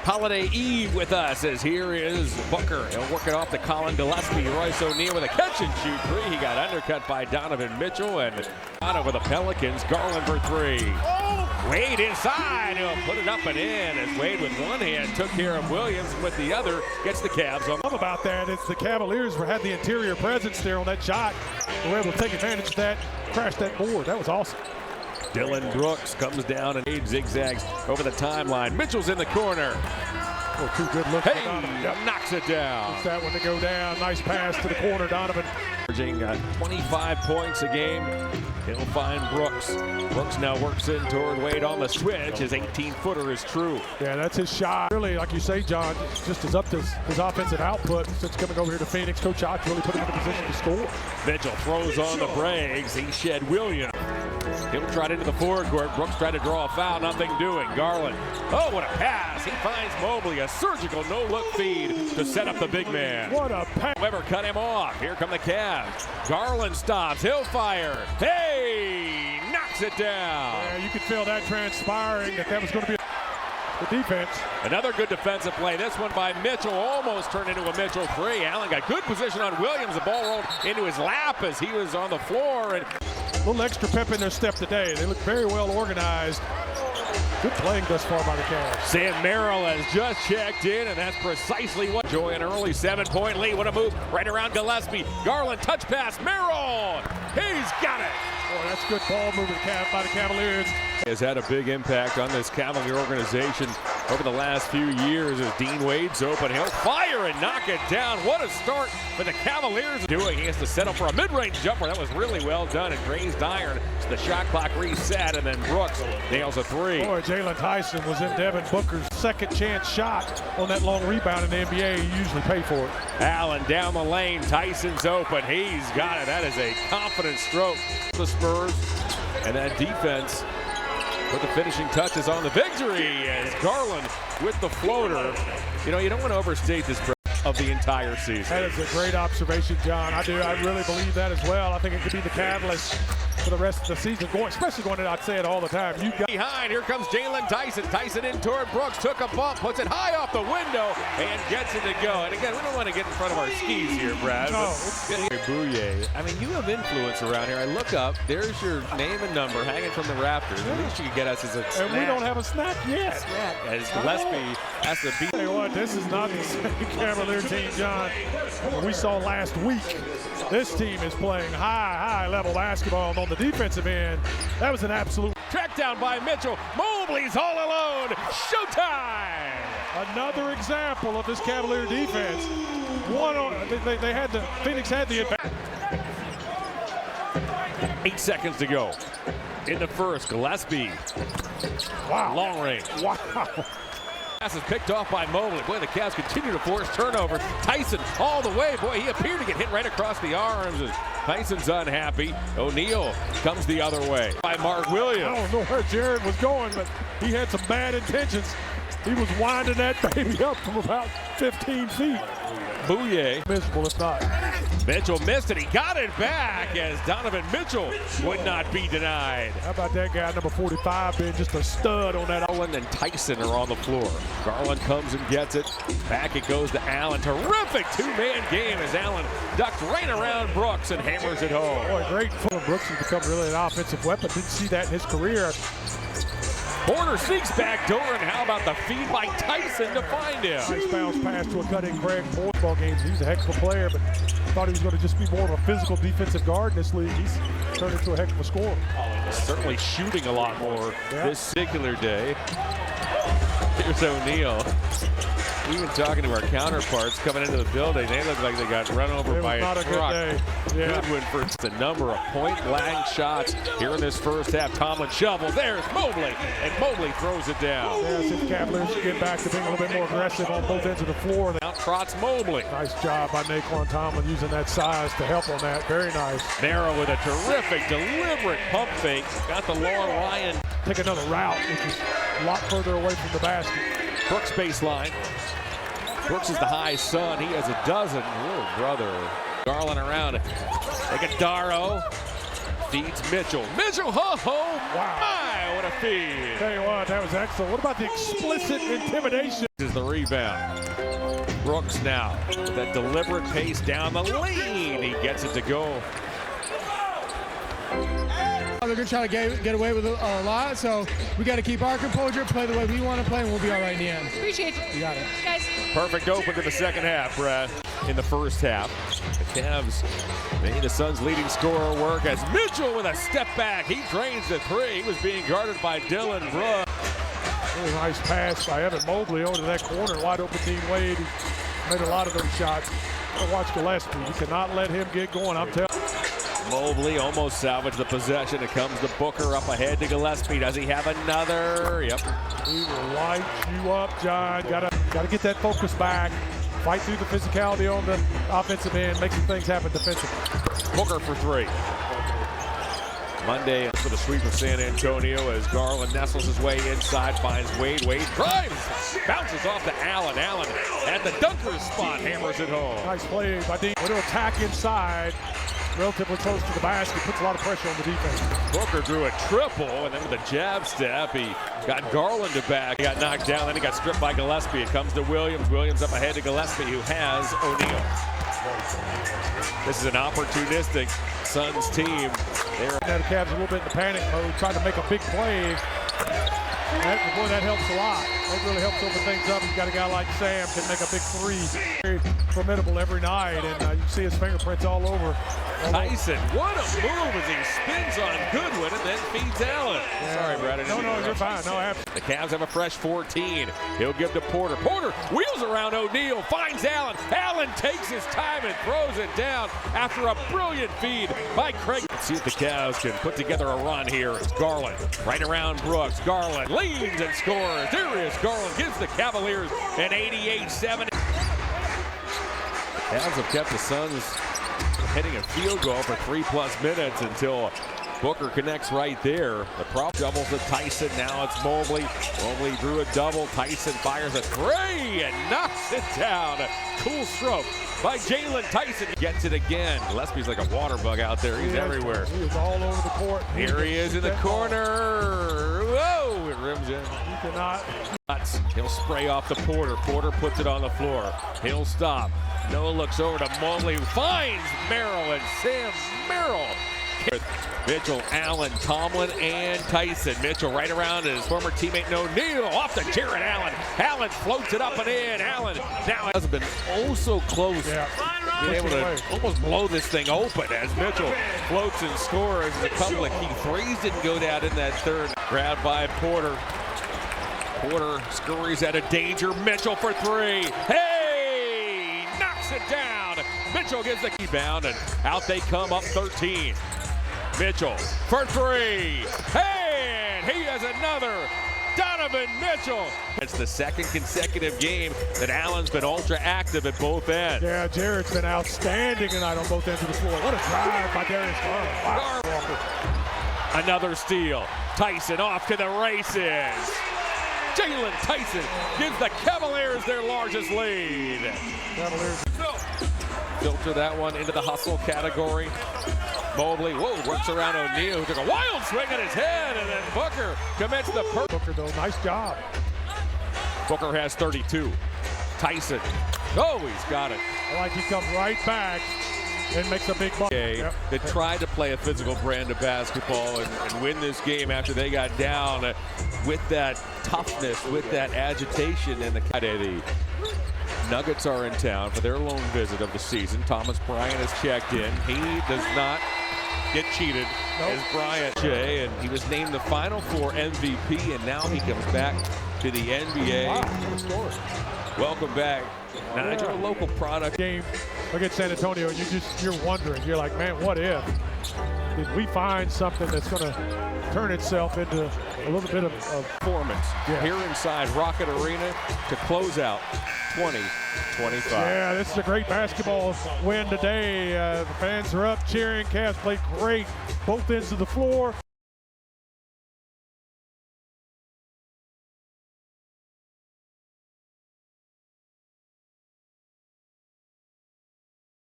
holiday eve with us, as here is Booker. He'll work it off to Colin Gillespie. Royce O'Neal with a catch and shoot three. He got undercut by Donovan Mitchell, and out over the Pelicans. Garland for three. Wade inside. He'll put it up and in as Wade with one hand took care of Williams, with the other gets the Cavs on. What about that? It's the Cavaliers had the interior presence there on that shot. They were able to take advantage of that, crash that board. That was awesome. Dylan Brooks comes down and zigzags over the timeline. Mitchell's in the corner. Oh, two good looks. Hey, yep. Knocks it down. Gets that one to go down. Nice pass to the corner, Donovan. Averaging 25 points a game. He'll find Brooks. Brooks now works in toward Wade on the switch. His 18-footer is true. Yeah, that's his shot. Really, like you say, John, just as up to his offensive output since coming over here to Phoenix. Coach Ock really put him in a position to score. Mitchell throws on the brakes. He shed Williams. He'll try it into the forward court. Brooks tried to draw a foul. Nothing doing. Garland. Oh, what a pass. He finds Mobley. A surgical no-look feed to set up the big man. What a pass. Weber cut him off. Here come the Cavs. Garland stops. He'll fire. Hey! Knocks it down. Yeah, you could feel that transpiring, that was going to be the defense. Another good defensive play. This one by Mitchell almost turned into a Mitchell three. Allen got good position on Williams. The ball rolled into his lap as he was on the floor. And a little extra pep in their step today. They look very well organized. Good playing thus far by the Cavs. Sam Merrill has just checked in, and that's precisely what. Enjoy an early 7-point lead. What a move right around Gillespie. Garland touch pass. Merrill. He's got it. Boy, that's good ball movement by the Cavaliers. Has had a big impact on this Cavalier organization over the last few years as Dean Wade's open. He'll fire and knock it down. What a start for the Cavaliers doing. He has to settle for a mid-range jumper. That was really well done and grazed iron. So the shot clock reset, and then Brooks nails a three. Boy, Jalen Tyson was in Devin Booker's second chance shot on that long rebound in the NBA. You usually pay for it. Allen down the lane. Tyson's open. He's got it. That is a confident stroke. The Spurs and that defense put the finishing touches on the victory as Garland with the floater. You know, you don't want to overstate this of the entire season. That is a great observation, John. I really believe that as well. I think it could be the catalyst for the rest of the season, especially going in, I'd say it all the time. You got behind, here comes Jalen Tyson. Tyson in toward Brooks, took a bump, puts it high off the window, and gets it to go. And again, we don't want to get in front of our skis here, Brad. No. Bouye. I mean, you have influence around here. I look up, there's your name and number hanging from the rafters. At least you can get us as a snack. And we don't have a snack yet. As Gillespie has to beat. Tell you what, this is not the same Cavalier team, John, what we saw last week. This team is playing high-level basketball. And on the defensive end, that was an absolute. Tracked down by Mitchell. Mobley's all alone. Showtime! Another example of this Cavalier defense. Phoenix had the advantage. 8 seconds to go in the first. Gillespie. Wow. Long range. Wow. Pass is picked off by Mobley. Boy, the Cavs continue to force turnovers. Tyson all the way. Boy, he appeared to get hit right across the arms. Tyson's unhappy. O'Neal comes the other way by Mark Williams. I don't know where Jared was going, but he had some bad intentions. He was winding that baby up from about 15 feet. Bouye. Miserable if not. Mitchell missed it. He got it back as Donovan Mitchell would not be denied. How about that guy, number 45, being just a stud on that. Garland and Tyson are on the floor. Garland comes and gets it. Back it goes to Allen. Terrific two-man game as Allen ducks right around Brooks and hammers it home. Boy, great foot. Brooks has become really an offensive weapon. Didn't see that in his career. Porter sneaks back door, and how about the feed by Tyson to find him? Nice bounce pass to a cutting Craig Moore. Ball games. He's a heck of a player, but thought he was going to just be more of a physical defensive guard in this league. He's turned into a heck of a scorer. Certainly shooting a lot more this particular day. Here's O'Neal. Even talking to our counterparts coming into the building, they look like they got run over by a truck. Goodwin for the number of point-blank shots here in this first half. Tomlin shovels. There's Mobley, and Mobley throws it down. Yeah, see if the Cavaliers get back to being a little bit more aggressive on both ends of the floor. Out trots Mobley. Nice job by Naquan Tomlin using that size to help on that. Very nice. Merrill with a terrific, deliberate pump fake. Got the long Ryan. Take another route, which is a lot further away from the basket. Brooks baseline. Brooks is the high son. He has a dozen. Little brother. Garland around. Iguodaro feeds Mitchell. Mitchell, ho-ho! Wow. My, what a a feed. Tell you what, that was excellent. What about the explicit intimidation? Is the rebound. Brooks now with that deliberate pace down the lane. He gets it to go. They're going to try to get away with a lot, so we got to keep our composure, play the way we want to play, and we'll be all right in the end. Appreciate it. You got it. Guys. Perfect open to the second half, Brad. In the first half, the Cavs made the Suns' leading scorer work as Mitchell with a step back. He drains the three. He was being guarded by Dylan Brooks. Really nice pass by Evan Mobley over to that corner. Wide open Dean Wade. He made a lot of those shots. Watch Gillespie. You cannot let him get going. I'm telling you. Mobley almost salvaged the possession. It comes to Booker up ahead to Gillespie. Does he have another? Yep. He will light you up, John. Gotta get that focus back. Fight through the physicality on the offensive end. Make some things happen defensively. Booker for three. Monday for the sweep of San Antonio as Garland nestles his way inside, finds Wade. Wade drives, bounces off to Allen. Allen at the dunker's spot, hammers it home. Nice play by Dean. Way to attack inside, relatively close to the basket, puts a lot of pressure on the defense. Booker drew a triple, and then with a jab step, he got Garland to back. He got knocked down, then he got stripped by Gillespie. It comes to Williams. Williams up ahead to Gillespie, who has O'Neal. This is an opportunistic Suns team. Now the Cavs a little bit in the panic mode, trying to make a big play. That helps a lot. That really helps open things up. You've got a guy like Sam can make a big three. Very formidable every night, and you see his fingerprints all over. Tyson, what a move as he spins on Goodwin and then feeds Allen. Yeah. Sorry, Brad. No, you're fine. No, absolutely. The Cavs have a fresh 14. He'll give to Porter. Porter wheels around O'Neal, finds Allen. Allen takes his time and throws it down after a brilliant feed by Craig. Let's see if the Cavs can put together a run here. It's Garland right around Brooks. Garland leans and scores. There is Garland, gives the Cavaliers an 88-7. The Cavs have kept the Suns hitting a field goal for 3+ minutes until Booker connects right there. The prop doubles to Tyson. Now it's Mobley. Mobley drew a double. Tyson fires a three and knocks it down. Cool stroke by Jalen Tyson. Gets it again. Gillespie's like a water bug out there. He's everywhere. He is all over the court. Here he is in the corner. Whoa! It rims in. He cannot. He'll spray off the Porter. Porter puts it on the floor. He'll stop. Noah looks over to Mobley, who finds Merrill, and Sam Merrill. Mitchell, Allen, Tomlin, and Tyson. Mitchell right around his former teammate O'Neal, off to Jared Allen. Allen floats it up and in. Allen now has been oh so close. Yeah. Being able to almost blow this thing open as Mitchell floats and scores. A couple of key threes didn't go down in that third. Grabbed by Porter. Porter scurries out of danger. Mitchell for three. Hey! Knocks it down. Mitchell gets the rebound, and out they come up 13. Mitchell for three. Hey! And he has another. Donovan Mitchell. It's the second consecutive game that Allen's been ultra active at both ends. Yeah, Jared's been outstanding tonight on both ends of the floor. What a drive by Darius Garland. Wow. Another steal. Tyson off to the races. Jalen Tyson gives the Cavaliers their largest lead. Cavaliers. Filter that one into the hustle category. Mobley, works around O'Neal, who took a wild swing at his head, and then Booker commits the Booker, though, nice job. Booker has 32. Tyson, he's got it. Like he comes right back and makes a big bucket. Yep. They tried to play a physical brand of basketball and win this game after they got down with that toughness, with that agitation, and the Nuggets are in town for their lone visit of the season. Thomas Bryant has checked in. He does not get cheated as Bryant Jay, and he was named the Final Four MVP, and now he comes back to the NBA. Wow. Welcome back. Nigel, a local product. Game against San Antonio, you're wondering. You're like, man, what if? Did we find something that's going to turn itself into a little bit of performance here inside Rocket Arena to close out 20-25. Yeah, this is a great basketball win today. The fans are up cheering. Cavs played great both ends of the floor.